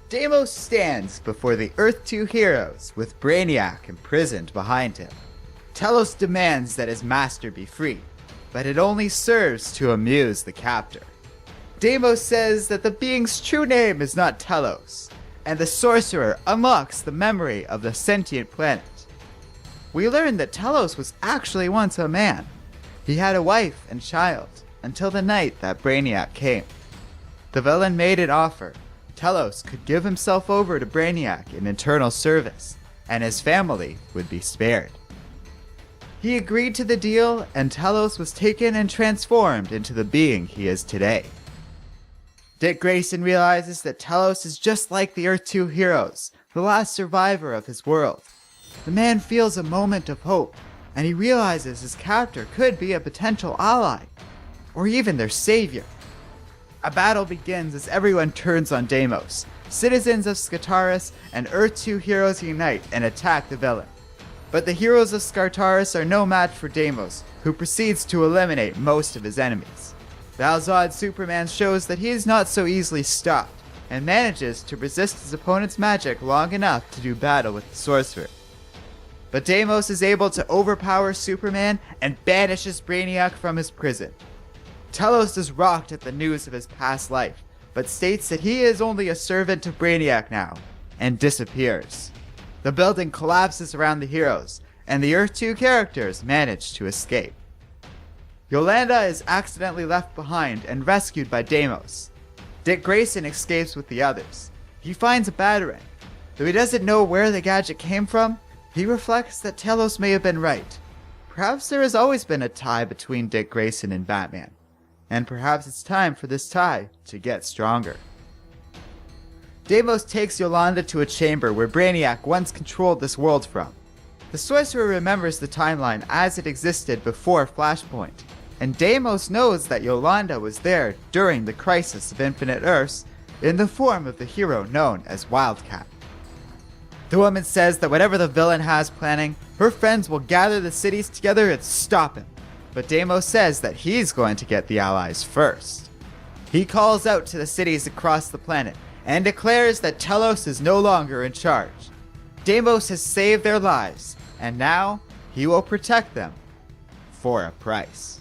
Deimos stands before the Earth 2 heroes with Brainiac imprisoned behind him. Telos demands that his master be free, but it only serves to amuse the captor. Deimos says that the being's true name is not Telos, and the sorcerer unlocks the memory of the sentient planet. We learn that Telos was actually once a man. He had a wife and child, until the night that Brainiac came. The villain made an offer. Telos could give himself over to Brainiac in eternal service, and his family would be spared. He agreed to the deal, and Telos was taken and transformed into the being he is today. Dick Grayson realizes that Telos is just like the Earth 2 heroes, the last survivor of his world. The man feels a moment of hope, and he realizes his captor could be a potential ally, or even their savior. A battle begins as everyone turns on Deimos. Citizens of Skartaris and Earth 2 heroes unite and attack the villain. But the heroes of Skartaris are no match for Deimos, who proceeds to eliminate most of his enemies. Valzad Superman shows that he is not so easily stopped, and manages to resist his opponent's magic long enough to do battle with the sorcerer. But Deimos is able to overpower Superman and banishes Brainiac from his prison. Telos is rocked at the news of his past life, but states that he is only a servant to Brainiac now, and disappears. The building collapses around the heroes, and the Earth 2 characters manage to escape. Yolanda is accidentally left behind and rescued by Deimos. Dick Grayson escapes with the others. He finds a batarang. Though he doesn't know where the gadget came from, he reflects that Telos may have been right. Perhaps there has always been a tie between Dick Grayson and Batman. And perhaps it's time for this tie to get stronger. Deimos takes Yolanda to a chamber where Brainiac once controlled this world from. The sorcerer remembers the timeline as it existed before Flashpoint, and Deimos knows that Yolanda was there during the Crisis of Infinite Earths in the form of the hero known as Wildcat. The woman says that whatever the villain has planning, her friends will gather the cities together and stop him. But Deimos says that he's going to get the allies first. He calls out to the cities across the planet and declares that Telos is no longer in charge. Deimos has saved their lives, and now he will protect them for a price.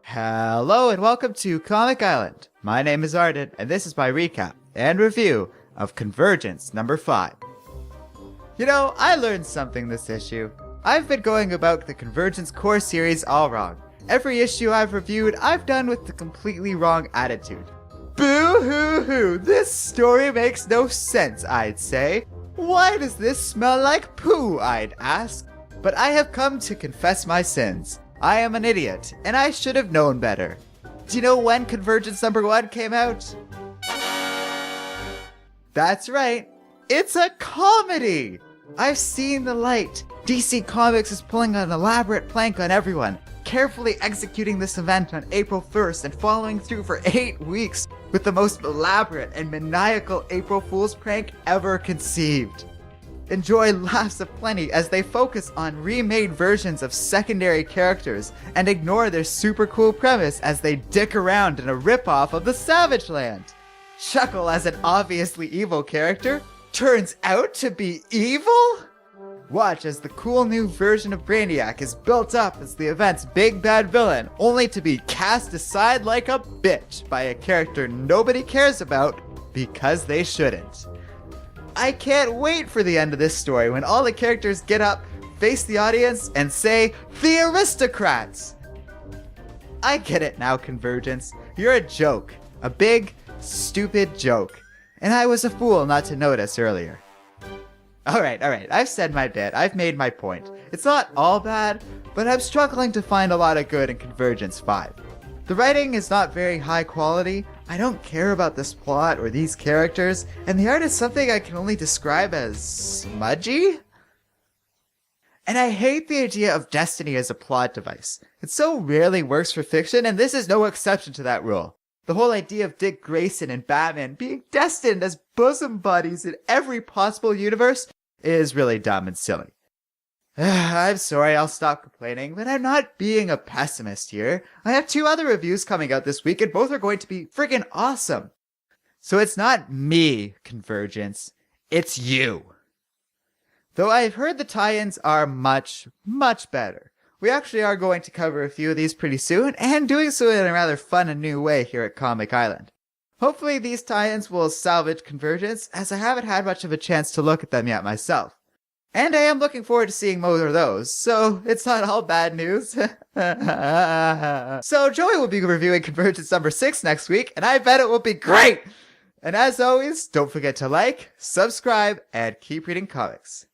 Hello and welcome to Comic Island. My name is Arden, and this is my recap and review of Convergence number 5. You know, I learned something this issue. I've been going about the Convergence core series all wrong. Every issue I've reviewed, I've done with the completely wrong attitude. Boo-hoo-hoo, this story makes no sense, I'd say. Why does this smell like poo, I'd ask. But I have come to confess my sins. I am an idiot, and I should have known better. Do you know when Convergence number 1 came out? That's right, it's a comedy! I've seen the light. DC Comics is pulling an elaborate prank on everyone, carefully executing this event on April 1st and following through for 8 weeks with the most elaborate and maniacal April Fool's prank ever conceived. Enjoy laughs aplenty as they focus on remade versions of secondary characters and ignore their super cool premise as they dick around in a ripoff of the Savage Land. Chuckle as an obviously evil character turns out to be evil? Watch as the cool new version of Brainiac is built up as the event's big bad villain, only to be cast aside like a bitch by a character nobody cares about because they shouldn't. I can't wait for the end of this story when all the characters get up, face the audience, and say, "The Aristocrats!" I get it now, Convergence. You're a joke. A big, stupid joke. And I was a fool not to notice earlier. Alright, I've said my bit. I've made my point. It's not all bad, but I'm struggling to find a lot of good in Convergence 5. The writing is not very high quality, I don't care about this plot or these characters, and the art is something I can only describe as smudgy? And I hate the idea of destiny as a plot device. It so rarely works for fiction, and this is no exception to that rule. The whole idea of Dick Grayson and Batman being destined as bosom buddies in every possible universe is really dumb and silly. I'm sorry, I'll stop complaining, but I'm not being a pessimist here. I have 2 other reviews coming out this week, and both are going to be friggin' awesome. So it's not me, Convergence. It's you. Though I've heard the tie-ins are much, much better. We actually are going to cover a few of these pretty soon, and doing so in a rather fun and new way here at Comic Island. Hopefully these tie-ins will salvage Convergence, as I haven't had much of a chance to look at them yet myself. And I am looking forward to seeing more of those, so it's not all bad news. So Joey will be reviewing Convergence number 6 next week, and I bet it will be great! And as always, don't forget to like, subscribe, and keep reading comics.